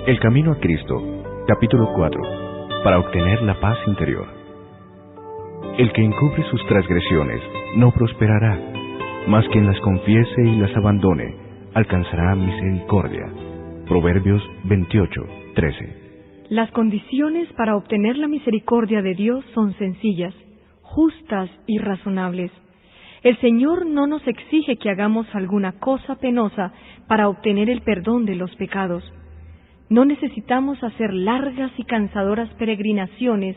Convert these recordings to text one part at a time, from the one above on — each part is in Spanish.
El camino a Cristo, capítulo 4, para obtener la paz interior. El que encubre sus transgresiones no prosperará, mas quien las confiese y las abandone, alcanzará misericordia. Proverbios 28:13. Las condiciones para obtener la misericordia de Dios son sencillas, justas y razonables. El Señor no nos exige que hagamos alguna cosa penosa para obtener el perdón de los pecados. No necesitamos hacer largas y cansadoras peregrinaciones,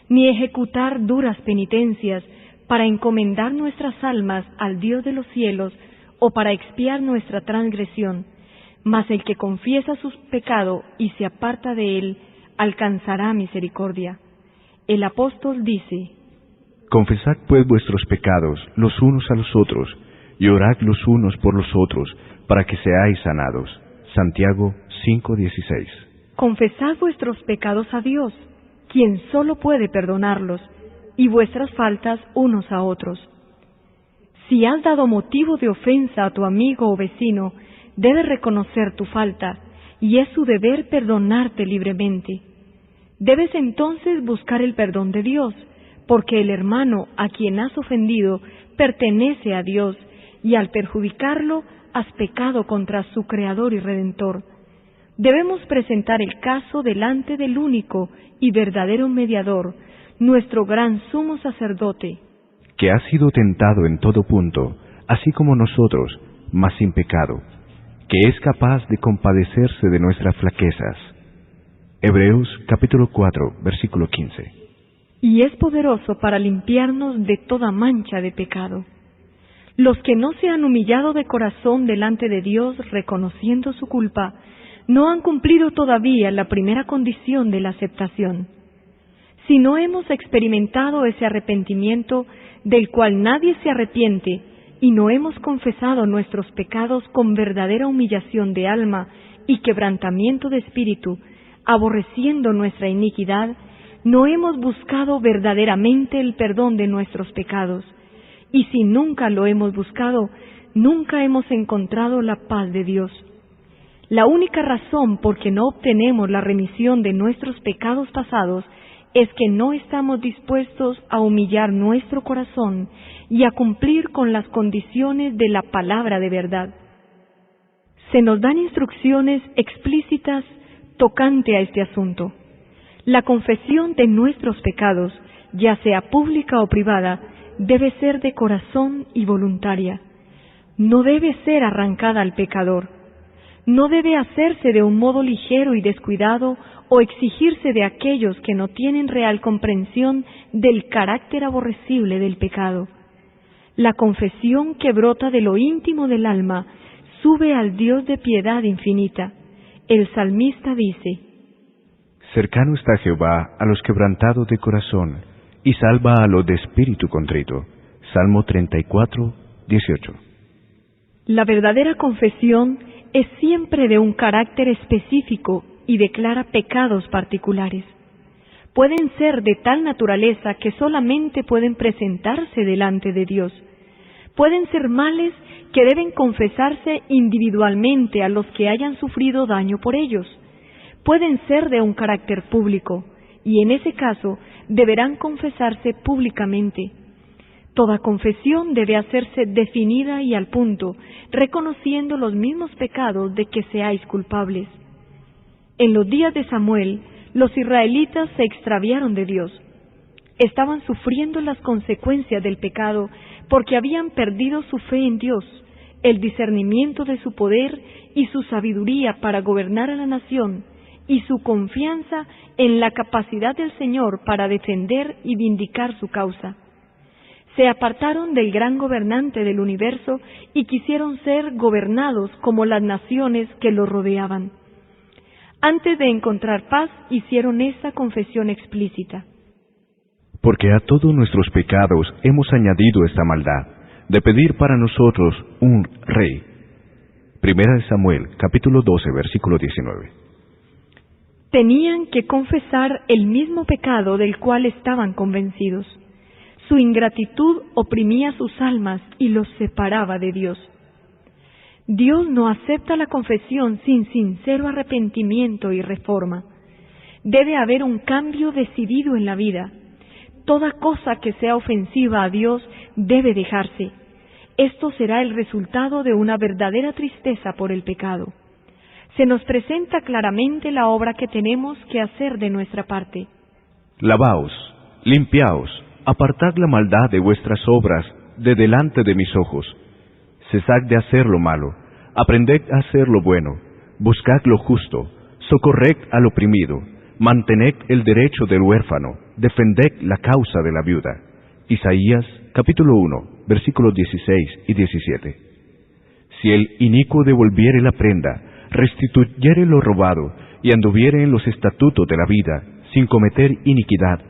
ni ejecutar duras penitencias para encomendar nuestras almas al Dios de los cielos o para expiar nuestra transgresión. Mas el que confiesa su pecado y se aparta de él, alcanzará misericordia. El apóstol dice: Confesad pues vuestros pecados los unos a los otros, y orad los unos por los otros, para que seáis sanados. Santiago 5:16. Confesad vuestros pecados a Dios, quien solo puede perdonarlos, y vuestras faltas unos a otros. Si has dado motivo de ofensa a tu amigo o vecino, debes reconocer tu falta, y es su deber perdonarte libremente. Debes entonces buscar el perdón de Dios, porque el hermano a quien has ofendido pertenece a Dios, y al perjudicarlo has pecado contra su Creador y Redentor. Debemos presentar el caso delante del único y verdadero mediador, nuestro gran sumo sacerdote, que ha sido tentado en todo punto, así como nosotros, mas sin pecado, que es capaz de compadecerse de nuestras flaquezas. Hebreos capítulo 4, versículo 15. Y es poderoso para limpiarnos de toda mancha de pecado. Los que no se han humillado de corazón delante de Dios reconociendo su culpa, no han cumplido todavía la primera condición de la aceptación. Si no hemos experimentado ese arrepentimiento del cual nadie se arrepiente, y no hemos confesado nuestros pecados con verdadera humillación de alma y quebrantamiento de espíritu, aborreciendo nuestra iniquidad, no hemos buscado verdaderamente el perdón de nuestros pecados. Y si nunca lo hemos buscado, nunca hemos encontrado la paz de Dios. La única razón por que no obtenemos la remisión de nuestros pecados pasados es que no estamos dispuestos a humillar nuestro corazón y a cumplir con las condiciones de la palabra de verdad. Se nos dan instrucciones explícitas tocante a este asunto. La confesión de nuestros pecados, ya sea pública o privada, debe ser de corazón y voluntaria. No debe ser arrancada al pecador. No debe hacerse de un modo ligero y descuidado o exigirse de aquellos que no tienen real comprensión del carácter aborrecible del pecado. La confesión que brota de lo íntimo del alma sube al Dios de piedad infinita. El salmista dice: Cercano está Jehová a los quebrantados de corazón, y salva a los de espíritu contrito. Salmo 34:18. La verdadera confesión es siempre de un carácter específico y declara pecados particulares. Pueden ser de tal naturaleza que solamente pueden presentarse delante de Dios. Pueden ser males que deben confesarse individualmente a los que hayan sufrido daño por ellos. Pueden ser de un carácter público, y en ese caso deberán confesarse públicamente. Toda confesión debe hacerse definida y al punto, reconociendo los mismos pecados de que seáis culpables. En los días de Samuel, los israelitas se extraviaron de Dios. Estaban sufriendo las consecuencias del pecado porque habían perdido su fe en Dios, el discernimiento de su poder y su sabiduría para gobernar a la nación, y su confianza en la capacidad del Señor para defender y vindicar su causa. Se apartaron del gran gobernante del universo y quisieron ser gobernados como las naciones que los rodeaban. Antes de encontrar paz, hicieron esta confesión explícita: Porque a todos nuestros pecados hemos añadido esta maldad, de pedir para nosotros un rey. Primera de Samuel, capítulo 12, versículo 19. Tenían que confesar el mismo pecado del cual estaban convencidos. Su ingratitud oprimía sus almas y los separaba de Dios. Dios no acepta la confesión sin sincero arrepentimiento y reforma. Debe haber un cambio decidido en la vida. Toda cosa que sea ofensiva a Dios debe dejarse. Esto será el resultado de una verdadera tristeza por el pecado. Se nos presenta claramente la obra que tenemos que hacer de nuestra parte. Lavaos, limpiaos, apartad la maldad de vuestras obras de delante de mis ojos. Cesad de hacer lo malo, aprended a hacer lo bueno, buscad lo justo, socorred al oprimido, mantened el derecho del huérfano, defended la causa de la viuda. Isaías, capítulo 1, versículos 16 y 17. Si el inicuo devolviere la prenda, restituyere lo robado, y anduviere en los estatutos de la vida, sin cometer iniquidad,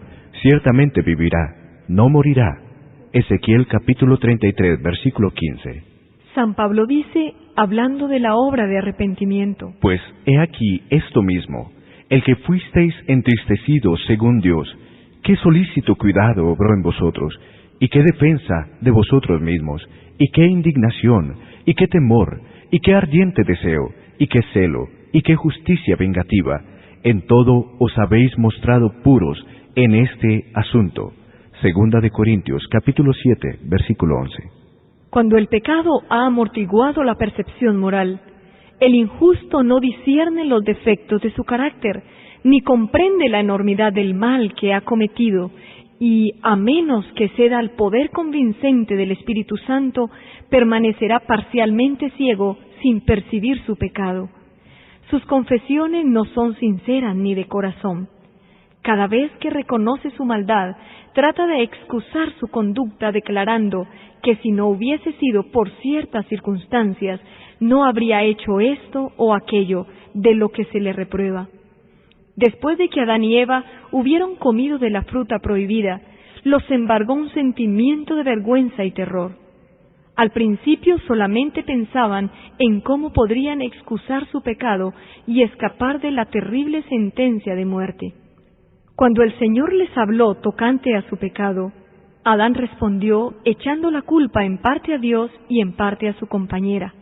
ciertamente vivirá, no morirá. Ezequiel capítulo 33, versículo 15. San Pablo dice, hablando de la obra de arrepentimiento: Pues he aquí esto mismo, el que fuisteis entristecidos según Dios, qué solícito cuidado obró en vosotros, y qué defensa de vosotros mismos, y qué indignación, y qué temor, y qué ardiente deseo, y qué celo, y qué justicia vengativa. En todo os habéis mostrado puros en este asunto. Segunda de Corintios, capítulo 7, versículo 11. Cuando el pecado ha amortiguado la percepción moral, el injusto no discierne los defectos de su carácter, ni comprende la enormidad del mal que ha cometido, y, a menos que ceda al poder convincente del Espíritu Santo, permanecerá parcialmente ciego sin percibir su pecado. Sus confesiones no son sinceras ni de corazón. Cada vez que reconoce su maldad, trata de excusar su conducta declarando que si no hubiese sido por ciertas circunstancias, no habría hecho esto o aquello de lo que se le reprueba. Después de que Adán y Eva hubieron comido de la fruta prohibida, los embargó un sentimiento de vergüenza y terror. Al principio solamente pensaban en cómo podrían excusar su pecado y escapar de la terrible sentencia de muerte. Cuando el Señor les habló tocante a su pecado, Adán respondió echando la culpa en parte a Dios y en parte a su compañera.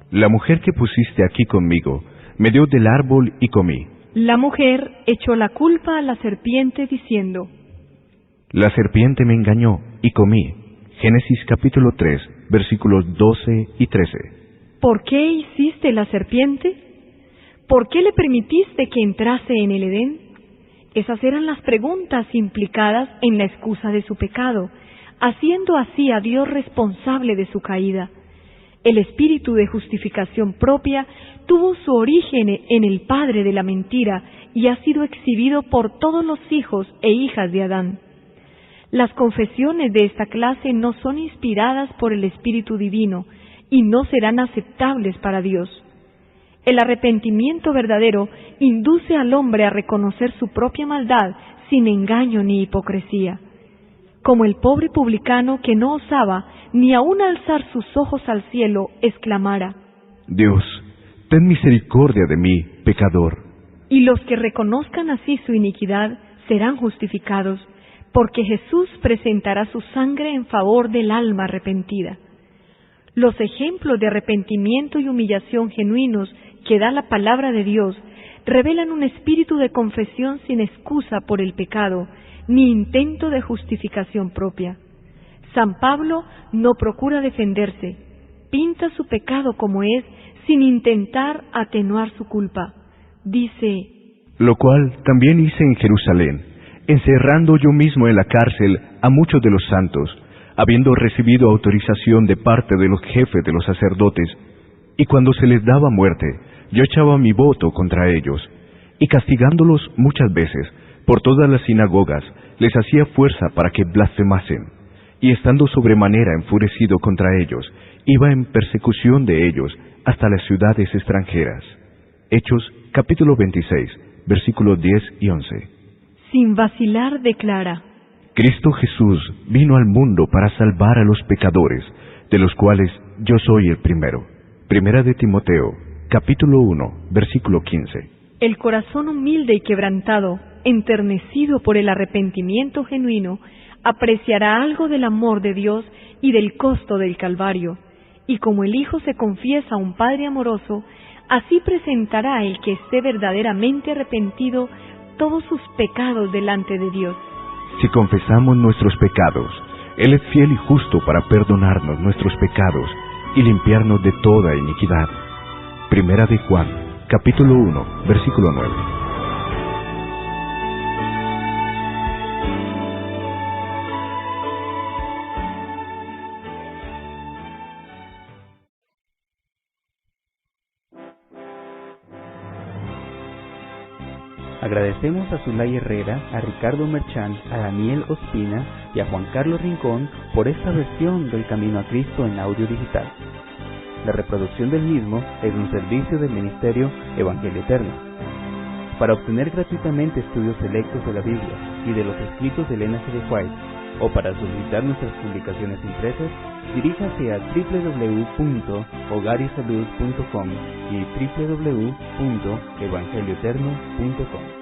La mujer que pusiste aquí conmigo me dio del árbol y comí. La mujer echó la culpa a la serpiente diciendo: La serpiente me engañó y comí. Génesis capítulo 3, versículos 12 y 13. ¿Por qué hiciste la serpiente? ¿Por qué le permitiste que entrase en el Edén? Esas eran las preguntas implicadas en la excusa de su pecado, haciendo así a Dios responsable de su caída. El espíritu de justificación propia tuvo su origen en el padre de la mentira y ha sido exhibido por todos los hijos e hijas de Adán. Las confesiones de esta clase no son inspiradas por el Espíritu Divino y no serán aceptables para Dios. El arrepentimiento verdadero induce al hombre a reconocer su propia maldad sin engaño ni hipocresía. Como el pobre publicano que no osaba ni aun alzar sus ojos al cielo, exclamara: Dios, ten misericordia de mí, pecador. Y los que reconozcan así su iniquidad serán justificados, porque Jesús presentará su sangre en favor del alma arrepentida. Los ejemplos de arrepentimiento y humillación genuinos que da la palabra de Dios revelan un espíritu de confesión sin excusa por el pecado, ni intento de justificación propia. San Pablo no procura defenderse, pinta su pecado como es, sin intentar atenuar su culpa. Dice: Lo cual también hice en Jerusalén, encerrando yo mismo en la cárcel a muchos de los santos, habiendo recibido autorización de parte de los jefes de los sacerdotes, y cuando se les daba muerte, yo echaba mi voto contra ellos, y castigándolos muchas veces, por todas las sinagogas, les hacía fuerza para que blasfemasen, y estando sobremanera enfurecido contra ellos, iba en persecución de ellos hasta las ciudades extranjeras. Hechos, capítulo 26, versículos 10 y 11. Sin vacilar declara: Cristo Jesús vino al mundo para salvar a los pecadores, de los cuales yo soy el primero. Primera de Timoteo, capítulo 1, versículo 15. El corazón humilde y quebrantado, enternecido por el arrepentimiento genuino, apreciará algo del amor de Dios y del costo del Calvario, Y como el Hijo se confiesa a un Padre amoroso, así presentará el que esté verdaderamente arrepentido todos sus pecados delante de Dios. Si confesamos nuestros pecados, Él es fiel y justo para perdonarnos nuestros pecados y limpiarnos de toda iniquidad. Primera de Juan, capítulo 1, versículo 9. Agradecemos a Zulay Herrera, a Ricardo Merchán, a Daniel Ospina y a Juan Carlos Rincón por esta versión del Camino a Cristo en audio digital. La reproducción del mismo es un servicio del Ministerio Evangelio Eterno. Para obtener gratuitamente estudios selectos de la Biblia y de los escritos de Elena G. de White, o para solicitar nuestras publicaciones impresas, diríjase a www.hogarysalud.com y www.evangelioeterno.com.